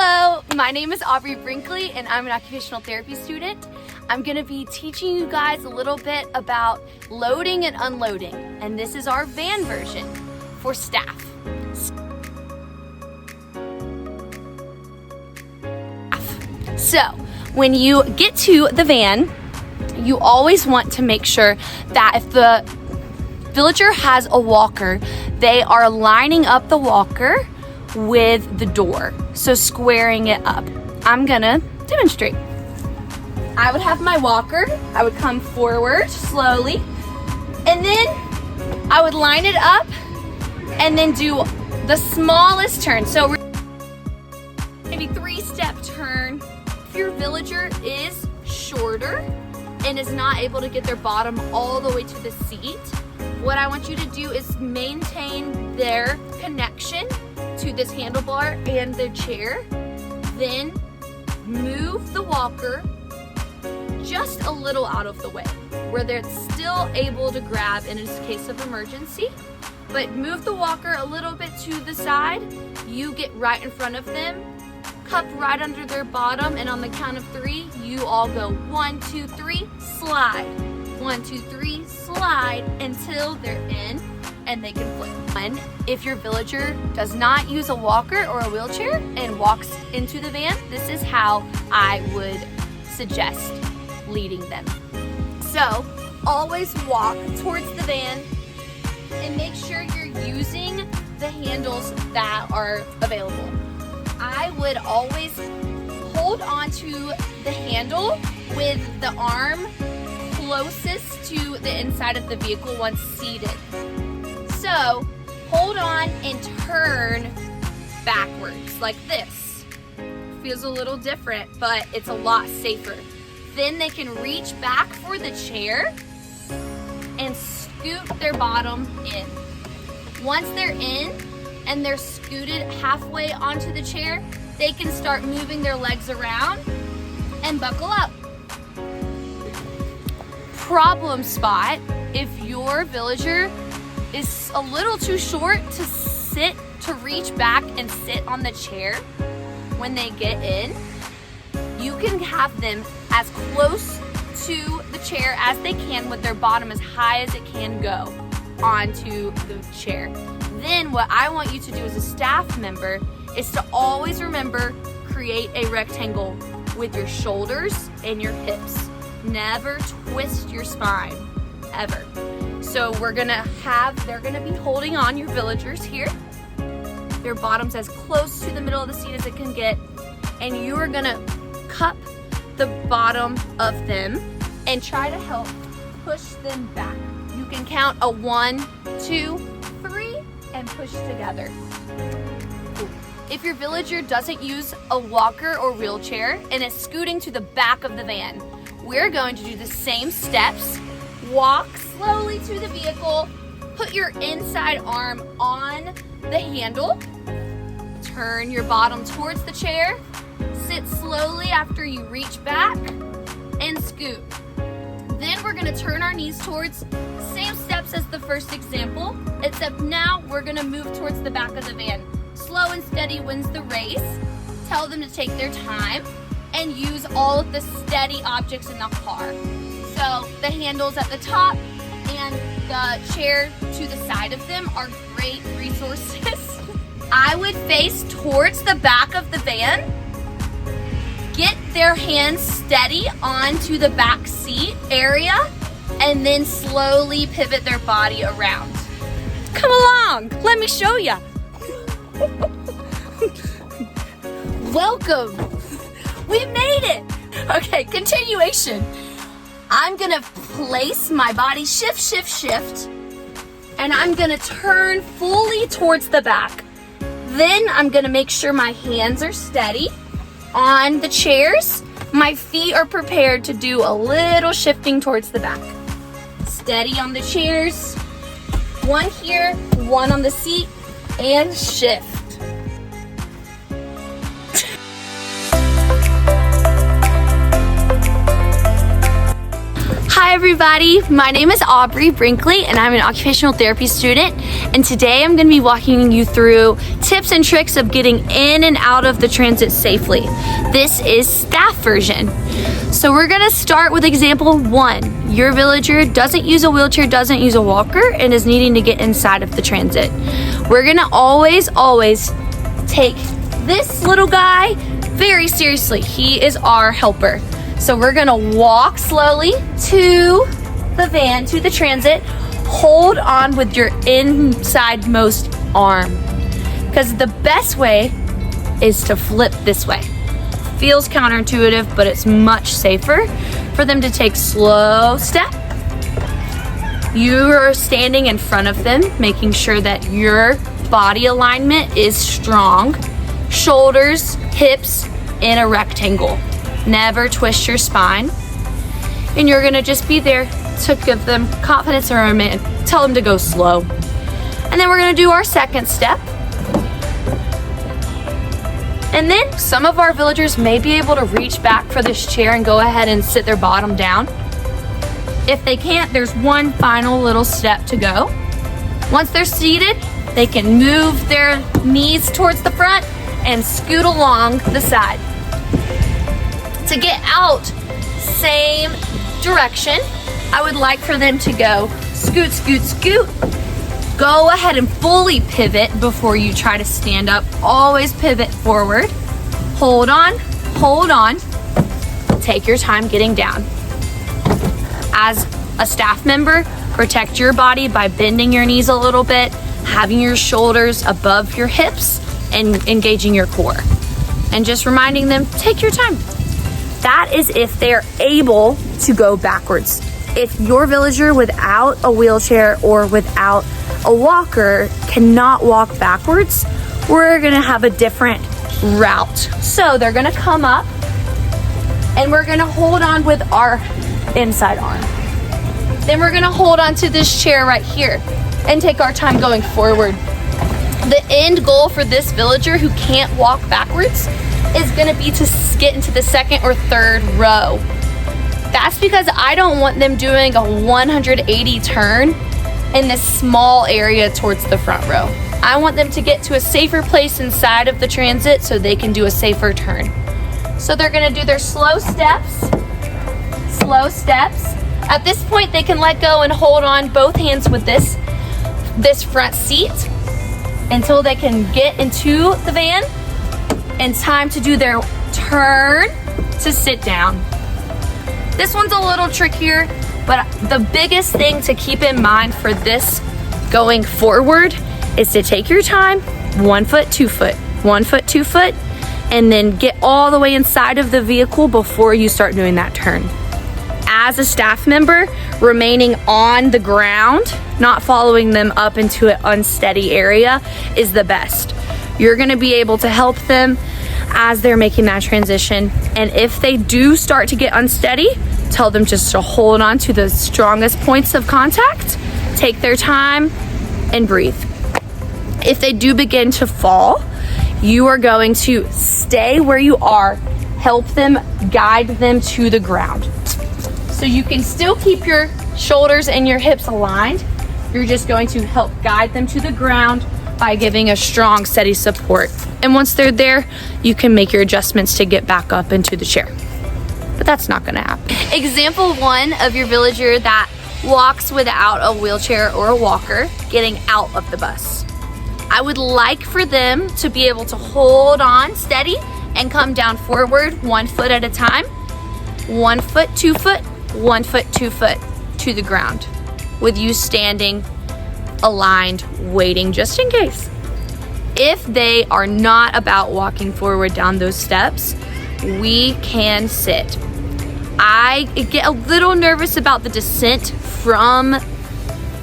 Hello, my name is Aubrey Brinkley and I'm an occupational therapy student. I'm going to be teaching you guys a little bit about loading and unloading, and this is our van version for staff. So, when you get to the van, you always want to make sure that if the villager has a walker, they are lining up the walker with the door, so squaring it up. I'm gonna demonstrate. I would have my walker, I would come forward slowly, and then I would line it up and then do the smallest turn. So maybe 3-step turn. If your villager is shorter and is not able to get their bottom all the way to the seat, what I want you to do is maintain their connection to this handlebar and the chair, then move the walker just a little out of the way where they're still able to grab in a case of emergency, but move the walker a little bit to the side. You get right in front of them, cup right under their bottom, and on the count of 3, you all go 1, 2, 3, slide. 1, 2, 3, slide until they're in and they can flip. And if your villager does not use a walker or a wheelchair and walks into the van, this is how I would suggest leading them. So always walk towards the van and make sure you're using the handles that are available. I would always hold on to the handle with the arm closest to the inside of the vehicle once seated. So hold on and turn backwards like this. Feels a little different, but it's a lot safer. Then they can reach back for the chair and scoot their bottom in. Once they're in and they're scooted halfway onto the chair, they can start moving their legs around and buckle up. Problem spot: if your villager is a little too short to reach back and sit on the chair when they get in, you can have them as close to the chair as they can with their bottom as high as it can go onto the chair. Then what I want you to do as a staff member is to always remember, create a rectangle with your shoulders and your hips. Never twist your spine, ever. So they're gonna be holding on, your villagers here, their bottoms as close to the middle of the seat as it can get, and you are gonna cup the bottom of them and try to help push them back. You can count a 1, 2, 3 and push together. If your villager doesn't use a walker or wheelchair and is scooting to the back of the van, we're going to do the same steps. Walk slowly to the vehicle, put your inside arm on the handle, turn your bottom towards the chair, sit slowly after you reach back, and scoot. Then we're gonna turn our knees towards, same steps as the first example, except now we're gonna move towards the back of the van. Slow and steady wins the race. Tell them to take their time and use all of the steady objects in the car. So the handles at the top and the chair to the side of them are great resources. I would face towards the back of the van, get their hands steady onto the back seat area, and then slowly pivot their body around. Come along, let me show you. Welcome, we made it. Okay, continuation. I'm gonna place my body shift, and I'm gonna turn fully towards the back. Then I'm gonna make sure my hands are steady on the chairs. My feet are prepared to do a little shifting towards the back. Steady on the chairs. 1 here, 1 on the seat, and shift. Hi everybody, my name is Aubrey Brinkley and I'm an occupational therapy student, and today I'm going to be walking you through tips and tricks of getting in and out of the transit safely. This is staff version. So we're going to start with example 1. Your villager doesn't use a wheelchair, doesn't use a walker, and is needing to get inside of the transit. We're going to always take this little guy very seriously. He is our helper. So we're gonna walk slowly to the van, to the transit. Hold on with your inside-most arm, because the best way is to flip this way. Feels counterintuitive, but it's much safer for them to take slow step. You are standing in front of them, making sure that your body alignment is strong. Shoulders, hips in a rectangle. Never twist your spine. And you're gonna just be there to give them confidence or tell them to go slow. And then we're gonna do our second step. And then some of our villagers may be able to reach back for this chair and go ahead and sit their bottom down. If they can't, there's one final little step to go. Once they're seated, they can move their knees towards the front and scoot along the side. To get out, same direction. I would like for them to go scoot, scoot, scoot. Go ahead and fully pivot before you try to stand up. Always pivot forward. Hold on, hold on. Take your time getting down. As a staff member, protect your body by bending your knees a little bit, having your shoulders above your hips, and engaging your core. And just reminding them, take your time. That is if they're able to go backwards. If your villager without a wheelchair or without a walker cannot walk backwards, we're gonna have a different route. So they're gonna come up and we're gonna hold on with our inside arm. Then we're gonna hold on to this chair right here and take our time going forward. The end goal for this villager who can't walk backwards is gonna be to get into the second or third row. That's because I don't want them doing a 180 turn in this small area towards the front row. I want them to get to a safer place inside of the transit so they can do a safer turn. So they're gonna do their slow steps. Slow steps. At this point, they can let go and hold on both hands with this front seat until they can get into the van. And time to do their turn to sit down. This one's a little trickier, but the biggest thing to keep in mind for this going forward is to take your time, 1 foot, 2 foot, 1 foot, 2 foot, and then get all the way inside of the vehicle before you start doing that turn. As a staff member, remaining on the ground, not following them up into an unsteady area is the best. You're gonna be able to help them as they're making that transition. And if they do start to get unsteady, tell them just to hold on to the strongest points of contact, take their time, and breathe. If they do begin to fall, you are going to stay where you are, help them, guide them to the ground. So you can still keep your shoulders and your hips aligned. You're just going to help guide them to the ground by giving a strong, steady support. And once they're there, you can make your adjustments to get back up into the chair. But that's not gonna happen. Example 1 of your villager that walks without a wheelchair or a walker getting out of the bus. I would like for them to be able to hold on steady and come down forward 1 foot at a time. 1 foot, 2 foot, 1 foot, 2 foot to the ground, with you standing aligned, waiting just in case. If they are not about walking forward down those steps, we can sit. I get a little nervous about the descent from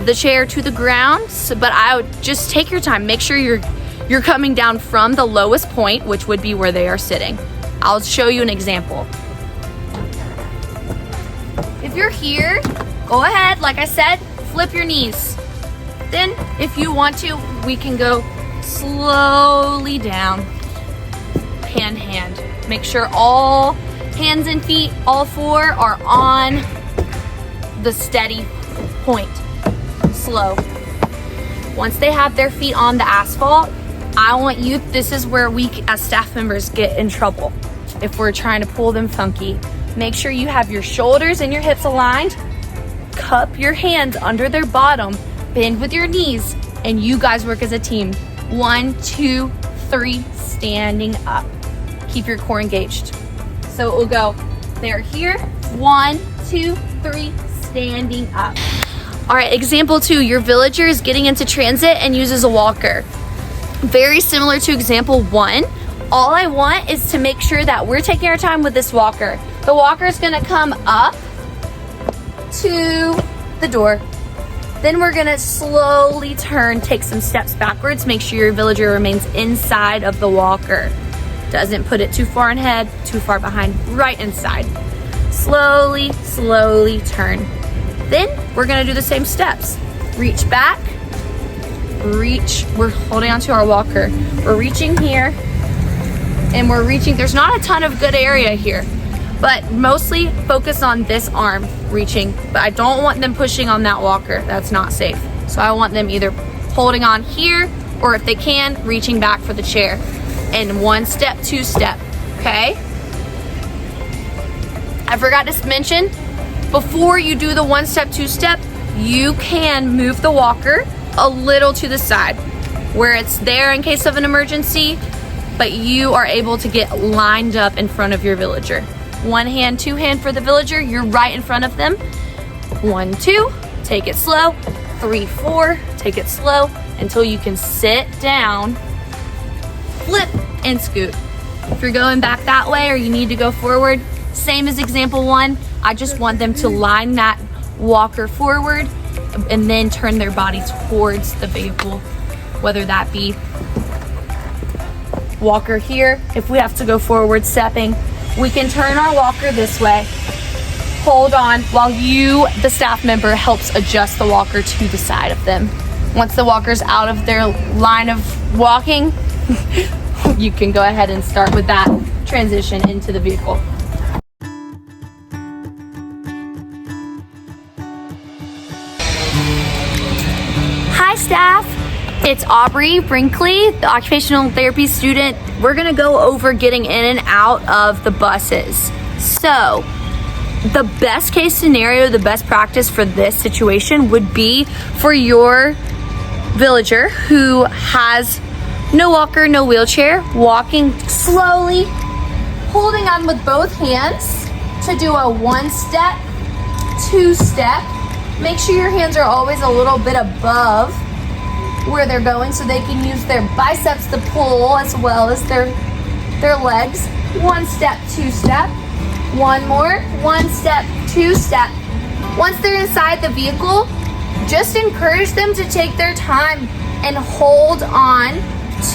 the chair to the ground, but I would just take your time. Make sure you're coming down from the lowest point, which would be where they are sitting. I'll show you an example. If you're here, go ahead, like I said, flip your knees. Then, if you want to, we can go slowly down, hand. Make sure all hands and feet, all 4, are on the steady point. Slow. Once they have their feet on the asphalt, I want you, this is where we as staff members get in trouble if we're trying to pull them funky. Make sure you have your shoulders and your hips aligned, cup your hands under their bottom, bend with your knees, and you guys work as a team. 1, 2, 3, standing up. Keep your core engaged. So it will go, they're here, 1, 2, 3, standing up. All right, example 2, your villager is getting into transit and uses a walker. Very similar to example 1. All I want is to make sure that we're taking our time with this walker. The walker is gonna come up to the door. Then we're gonna slowly turn, take some steps backwards, make sure your villager remains inside of the walker. Doesn't put it too far ahead, too far behind, right inside. Slowly, slowly turn. Then we're gonna do the same steps. Reach back, reach, we're holding onto our walker. We're reaching here, and we're reaching, there's not a ton of good area here, but mostly focus on this arm reaching. But I don't want them pushing on that walker, that's not safe. So I want them either holding on here, or if they can, reaching back for the chair. And 1 step, 2 step, okay? I forgot to mention, before you do the 1 step, 2 step, you can move the walker a little to the side where it's there in case of an emergency, but you are able to get lined up in front of your villager. 1 hand, 2 hand for the villager, you're right in front of them. 1, 2, take it slow. 3, 4, take it slow until you can sit down, flip, and scoot. If you're going back that way or you need to go forward, same as example 1, I just want them to line that walker forward and then turn their body towards the vehicle, whether that be walker here. If we have to go forward stepping, we can turn our walker this way, hold on while you, the staff member, helps adjust the walker to the side of them. Once the walker's out of their line of walking, you can go ahead and start with that transition into the vehicle. Hi staff, it's Aubrey Brinkley, the occupational therapy student. We're gonna go over getting in and out of the buses. So, the best case scenario, the best practice for this situation would be for your villager who has no walker, no wheelchair, walking slowly, holding on with both hands to do a 1 step, 2 step. Make sure your hands are always a little bit above where they're going so they can use their biceps to pull as well as their legs. 1 step, 2 step. 1 more, 1 step, 2 step. Once they're inside the vehicle, just encourage them to take their time and hold on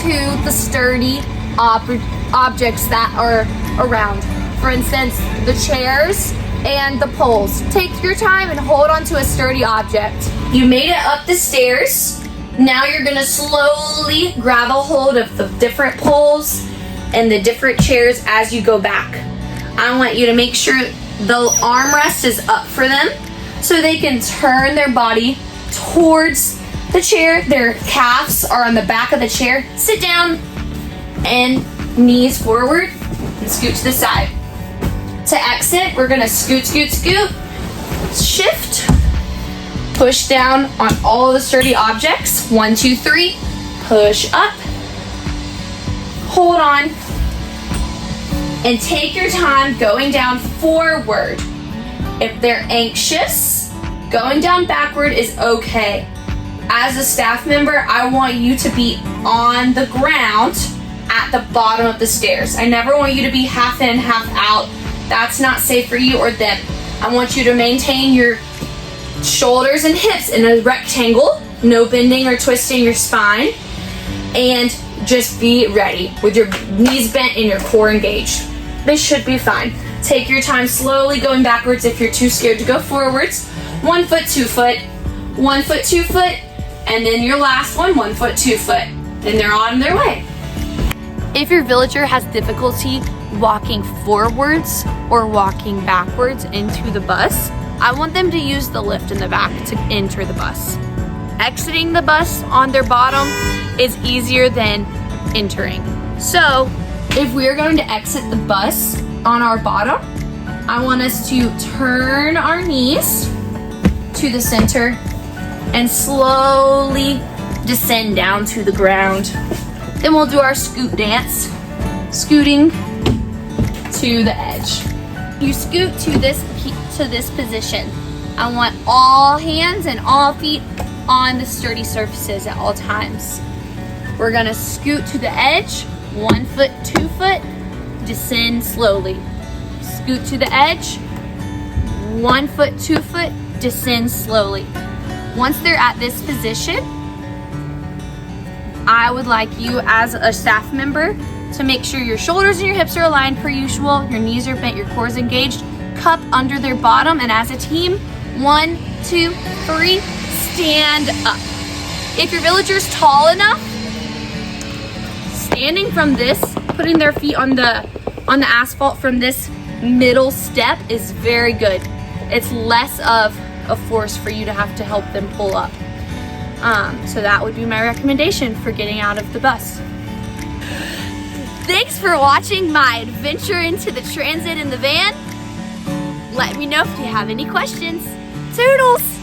to the sturdy objects that are around. For instance, the chairs and the poles. Take your time and hold on to a sturdy object. You made it up the stairs. Now you're gonna slowly grab a hold of the different poles and the different chairs as you go back. I want you to make sure the armrest is up for them so they can turn their body towards the chair. Their calves are on the back of the chair. Sit down and knees forward and scoot to the side. To exit, we're gonna scoot, scoot, scoot, shift, push down on all the sturdy objects. 1, 2, 3, push up, hold on, and take your time going down forward. If they're anxious, going down backward is okay. As a staff member, I want you to be on the ground at the bottom of the stairs. I never want you to be half in, half out. That's not safe for you or them. I want you to maintain your shoulders and hips in a rectangle, no bending or twisting your spine, and just be ready with your knees bent and your core engaged. They should be fine. Take your time slowly going backwards if you're too scared to go forwards. 1 foot, 2 foot, 1 foot, 2 foot, and then your last one, 1 foot, 2 foot. Then they're on their way. If your villager has difficulty walking forwards or walking backwards into the bus, I want them to use the lift in the back to enter the bus. Exiting the bus on their bottom is easier than entering. So if we're going to exit the bus on our bottom, I want us to turn our knees to the center and slowly descend down to the ground. Then we'll do our scoot dance, scooting to the edge. You scoot to this position. I want all hands and all feet on the sturdy surfaces at all times. We're gonna scoot to the edge, 1 foot, 2 foot, descend slowly. Scoot to the edge, 1 foot, 2 foot, descend slowly. Once they're at this position, I would like you as a staff member to make sure your shoulders and your hips are aligned per usual, your knees are bent, your core is engaged, cup under their bottom, and as a team, 1, 2, 3, stand up. If your villager's tall enough, standing from this, putting their feet on the asphalt from this middle step is very good. It's less of a force for you to have to help them pull up. So that would be my recommendation for getting out of the bus. Thanks for watching my adventure into the transit in the van. Let me know if you have any questions. Toodles!